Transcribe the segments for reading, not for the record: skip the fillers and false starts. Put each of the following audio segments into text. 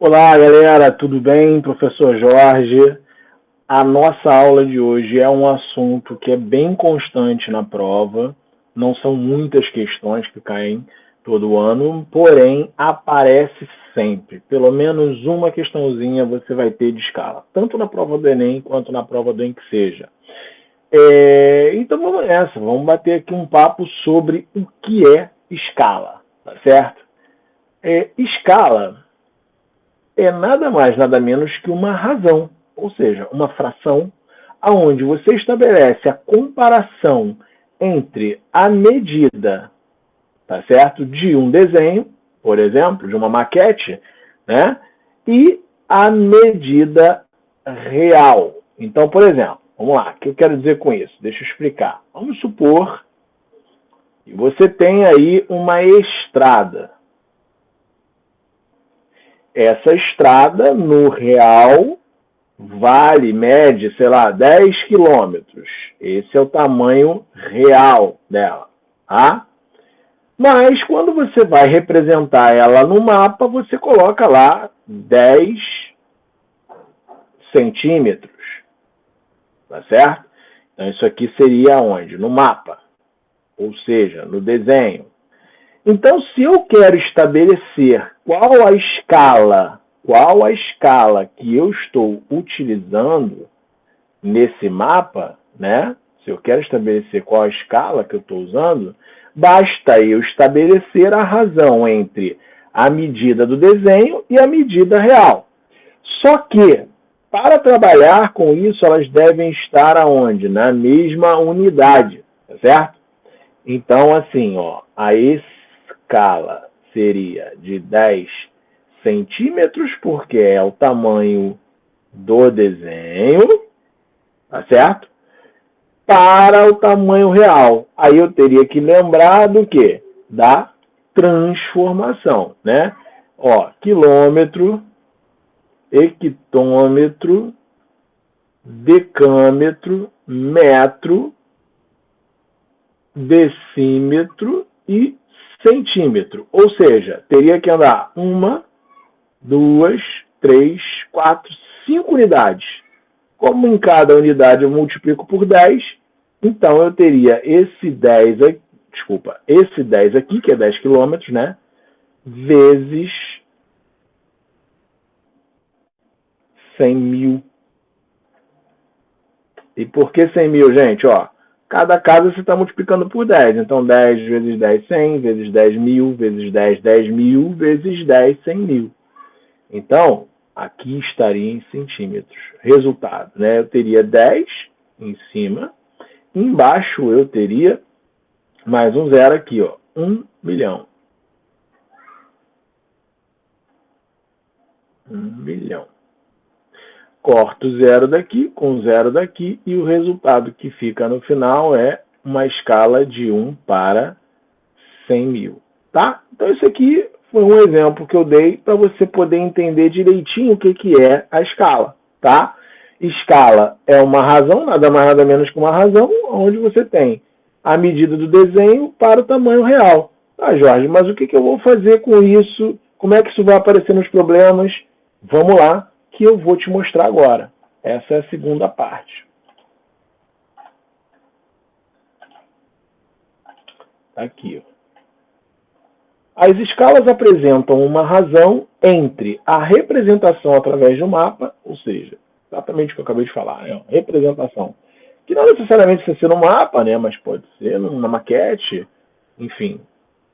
Olá, galera, tudo bem? Professor Jorge. A nossa aula de hoje é um assunto que é bem constante na prova. Não são muitas questões que caem todo ano, porém aparece sempre. Pelo menos uma questãozinha você vai ter de escala, tanto na prova do Enem quanto na prova do Enem-que-seja. Então vamos nessa, vamos bater aqui um papo sobre o que é escala, tá certo? Escala é nada mais, nada menos que uma razão, ou seja, uma fração, aonde você estabelece a comparação entre a medida, tá certo, de um desenho, por exemplo, de uma maquete, né, e a medida real. Então, por exemplo, vamos lá, o que eu quero dizer com isso? Deixa eu explicar. Vamos supor que você tem aí uma estrada. Essa estrada, no real, mede, sei lá, 10 quilômetros. Esse é o tamanho real dela, tá? Mas, quando você vai representar ela no mapa, você coloca lá 10 centímetros, tá certo? Então, isso aqui seria onde? No mapa, ou seja, no desenho. Então, se eu quero estabelecer qual a escala que eu estou utilizando nesse mapa, né? Se eu quero estabelecer qual a escala que eu estou usando, basta eu estabelecer a razão entre a medida do desenho e a medida real. Só que, para trabalhar com isso, elas devem estar aonde? Na mesma unidade, tá certo? Então, assim, ó, a escala seria de 10 centímetros, porque é o tamanho do desenho, tá certo? Para o tamanho real. Aí eu teria que lembrar do quê? Da transformação, né? Ó, quilômetro, hectômetro, decâmetro, metro, decímetro e centímetro. Ou seja, teria que andar 1, 2, 3, 4, 5 unidades. Como em cada unidade eu multiplico por 10, então eu teria esse 10 aqui, que é 10 quilômetros, né? Vezes 100 mil. E por que 100 mil, gente? Ó, cada casa você está multiplicando por 10. Então, 10 vezes 10, 100, vezes 10 mil, vezes 10, 10 mil, vezes 10, 100 mil. Então, aqui estaria em centímetros. Resultado, né? Eu teria 10 em cima. Embaixo eu teria mais um zero aqui, ó. 1 milhão. 1 milhão. Corto zero daqui com zero daqui e o resultado que fica no final é uma escala de 1 para 100 mil. Tá? Então, isso aqui foi um exemplo que eu dei para você poder entender direitinho o que é a escala. Tá? Escala é uma razão, nada mais nada menos que uma razão, onde você tem a medida do desenho para o tamanho real. Ah, Jorge, mas o que eu vou fazer com isso? Como é que isso vai aparecer nos problemas? Vamos lá, que eu vou te mostrar agora. Essa é a segunda parte. Aqui, ó. As escalas apresentam uma razão entre a representação através de um mapa, ou seja, exatamente o que eu acabei de falar, né? Representação, que não necessariamente precisa ser no mapa, né? Mas pode ser numa maquete, enfim,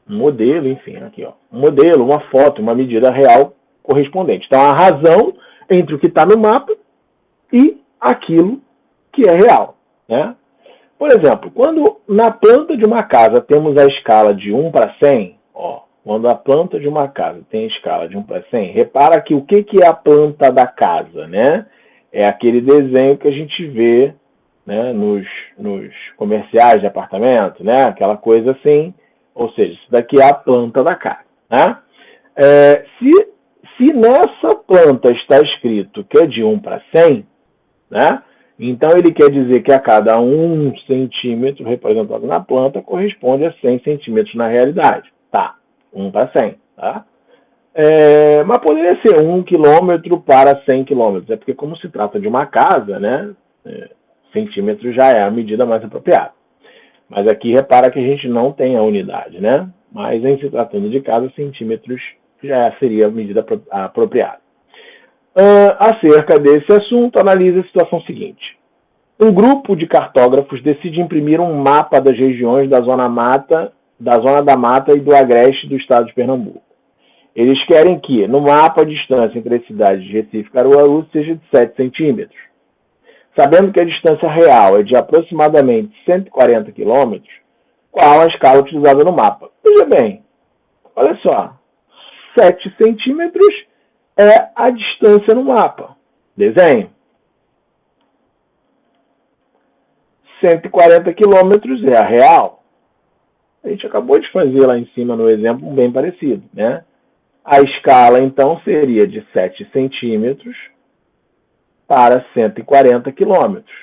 um modelo, enfim, aqui, ó, um modelo, uma foto, uma medida real correspondente. Então, a razão entre o que está no mapa e aquilo que é real, né? Por exemplo, quando na planta de uma casa temos a escala de 1 para 100, ó, quando a planta de uma casa tem a escala de 1 para 100, repara que o que é a planta da casa, né? É aquele desenho que a gente vê, né, nos comerciais de apartamento, né? Aquela coisa assim, ou seja, isso daqui é a planta da casa, né? Se nessa planta está escrito que é de 1 para 100, né? Então, ele quer dizer que a cada 1 centímetro representado na planta corresponde a 100 centímetros na realidade. Tá, 1 para 100. Tá? Mas poderia ser 1 quilômetro para 100 quilômetros. É porque, como se trata de uma casa, né, centímetro já é a medida mais apropriada. Mas aqui repara que a gente não tem a unidade, né? Mas em se tratando de casa, centímetros já seria a medida apropriada. Acerca desse assunto, analise a situação seguinte. Um grupo de cartógrafos decide imprimir um mapa das regiões da Zona da Mata e do Agreste do estado de Pernambuco. Eles querem que, no mapa, a distância entre as cidades de Recife e Caruaru seja de 7 centímetros. Sabendo que a distância real é de aproximadamente 140 quilômetros, qual a escala utilizada no mapa? Veja bem, olha só, 7 centímetros é a distância no mapa. Desenho. 140 quilômetros é a real. A gente acabou de fazer lá em cima no exemplo bem parecido, né? A escala, então, seria de 7 centímetros para 140 quilômetros.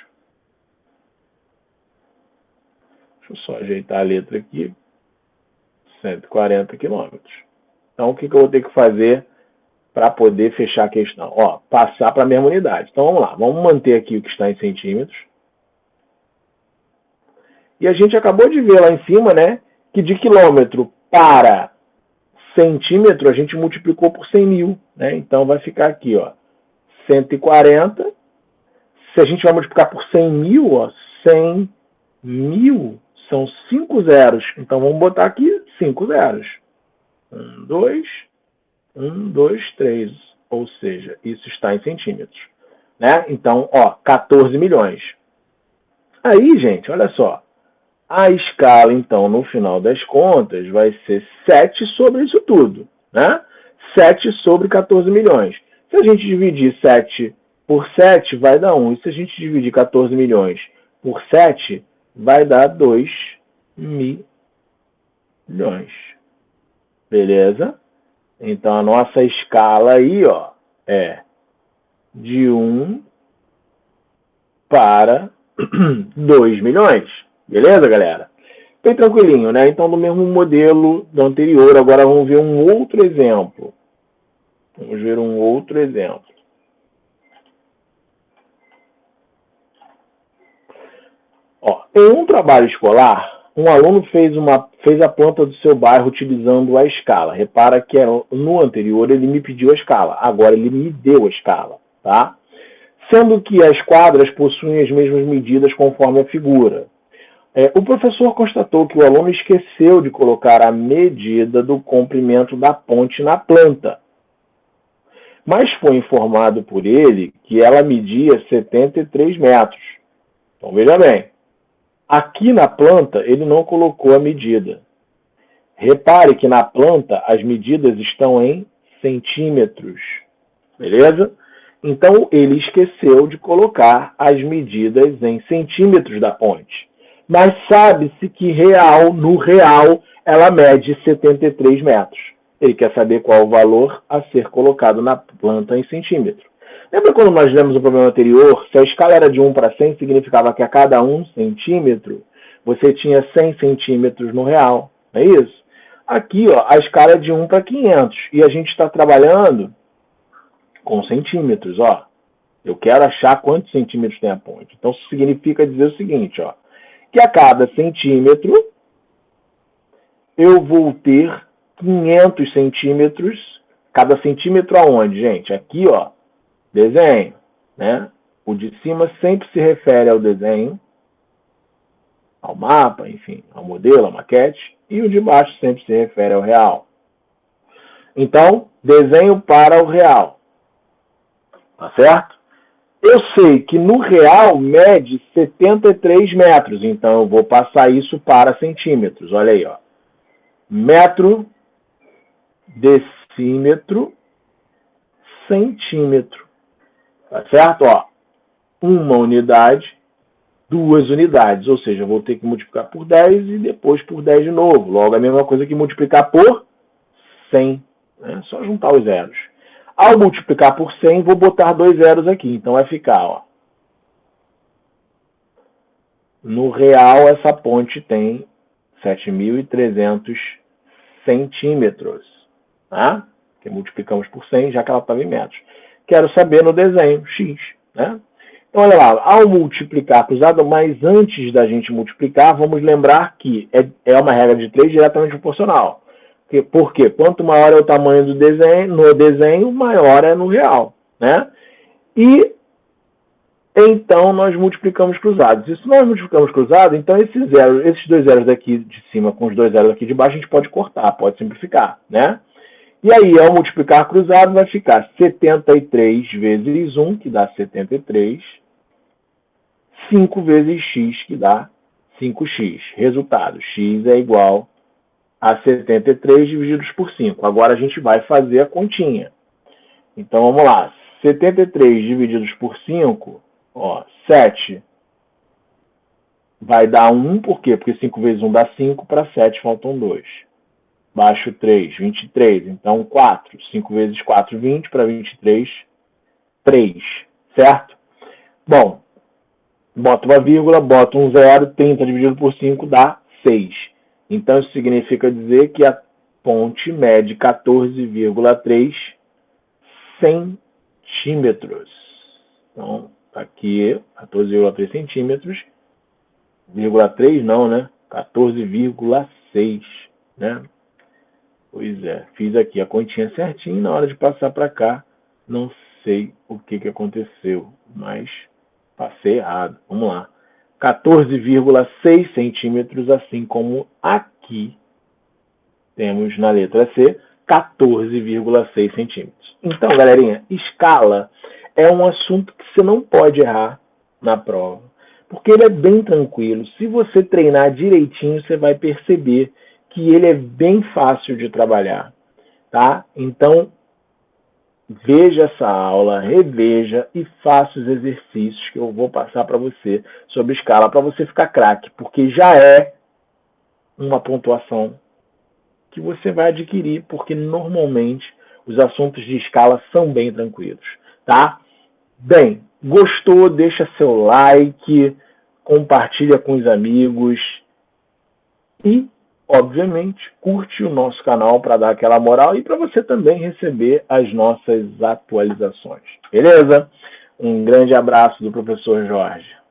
Deixa eu só ajeitar a letra aqui. 140 quilômetros. Então, o que eu vou ter que fazer para poder fechar a questão? Passar para a mesma unidade. Então, vamos lá. Vamos manter aqui o que está em centímetros. E a gente acabou de ver lá em cima, né, que de quilômetro para centímetro a gente multiplicou por 100 mil. Né? Então, vai ficar aqui, 140. Se a gente vai multiplicar por 100 mil, 100 mil são 5 zeros. Então, vamos botar aqui 5 zeros. 1, 2, 1, 2, 3. Ou seja, isso está em centímetros. Né? Então, 14 milhões. Aí, gente, olha só. A escala, então, no final das contas, vai ser 7 sobre isso tudo. Né? 7 sobre 14 milhões. Se a gente dividir 7 por 7, vai dar 1. E se a gente dividir 14 milhões por 7, vai dar 2 milhões. Beleza? Então, a nossa escala aí, é de 1 para 2 milhões. Beleza, galera? Bem tranquilinho, né? Então, do mesmo modelo do anterior, agora vamos ver um outro exemplo. Vamos ver um outro exemplo. Em um trabalho escolar, um aluno fez a planta do seu bairro utilizando a escala. Repara que no anterior ele me pediu a escala, agora ele me deu a escala, tá? Sendo que as quadras possuem as mesmas medidas conforme a figura. O professor constatou que o aluno esqueceu de colocar a medida do comprimento da ponte na planta, mas foi informado por ele que ela media 73 metros. Então, veja bem, aqui na planta ele não colocou a medida. Repare que na planta as medidas estão em centímetros, beleza? Então, ele esqueceu de colocar as medidas em centímetros da ponte. Mas sabe-se que no real, ela mede 73 metros. Ele quer saber qual o valor a ser colocado na planta em centímetro. Lembra quando nós vimos o problema anterior? Se a escala era de 1 para 100, significava que a cada 1 centímetro, você tinha 100 centímetros no real. Não é isso? Aqui, a escala é de 1 para 500. E a gente está trabalhando com centímetros. Eu quero achar quantos centímetros tem a ponte. Então, isso significa dizer o seguinte, que a cada centímetro eu vou ter 500 centímetros. Cada centímetro aonde, gente? Aqui, desenho. Né? O de cima sempre se refere ao desenho, ao mapa, enfim, ao modelo, à maquete. E o de baixo sempre se refere ao real. Então, desenho para o real. Tá certo? Eu sei que no real mede 73 metros, então eu vou passar isso para centímetros. Olha aí, metro, decímetro, centímetro. Tá certo? Uma unidade, 2 unidades. Ou seja, eu vou ter que multiplicar por 10 e depois por 10 de novo. Logo, a mesma coisa que multiplicar por 100. Né? Só juntar os zeros. Ao multiplicar por 100, vou botar 2 zeros aqui. Então, vai ficar, no real, essa ponte tem 7.300 centímetros. Tá? porque multiplicamos por 100, já que ela estava em metros. Quero saber no desenho, x, né? Então, olha lá, ao multiplicar cruzado, mas antes da gente multiplicar, vamos lembrar que é uma regra de 3 diretamente proporcional. Por quê? Quanto maior é o tamanho do desenho, no desenho, maior é no real, né? E então nós multiplicamos cruzados. E se nós multiplicamos cruzado, então esses dois zeros daqui de cima com os dois zeros aqui de baixo, a gente pode cortar, pode simplificar, né? E aí, ao multiplicar cruzado, vai ficar 73 vezes 1, que dá 73, 5 vezes x, que dá 5x. Resultado, x é igual a 73 divididos por 5. Agora a gente vai fazer a continha. Então, vamos lá. 73 divididos por 5, ó, 7 vai dar 1, por quê? Porque 5 vezes 1 dá 5, para 7 faltam 2. Baixo 3, 23. Então, 4. 5 vezes 4, 20, para 23, 3. Certo? Bom, bota uma vírgula, bota um zero, 30 dividido por 5 dá 6. Então, isso significa dizer que a ponte mede 14,3 centímetros. Então, aqui, 14,3 centímetros. 0,3 não, né? 14,6, né? Pois é, fiz aqui a continha certinho, na hora de passar para cá, não sei o que aconteceu, mas passei errado. Vamos lá. 14,6 centímetros, assim como aqui temos na letra C, 14,6 centímetros. Então, galerinha, escala é um assunto que você não pode errar na prova, porque ele é bem tranquilo. Se você treinar direitinho, você vai perceber que ele é bem fácil de trabalhar, tá? Então, veja essa aula, reveja e faça os exercícios que eu vou passar para você sobre escala, para você ficar craque, porque já é uma pontuação que você vai adquirir, porque normalmente os assuntos de escala são bem tranquilos, tá? Bem, gostou? Deixa seu like, compartilha com os amigos e, obviamente, curte o nosso canal para dar aquela moral e para você também receber as nossas atualizações. Beleza? Um grande abraço do professor Jorge.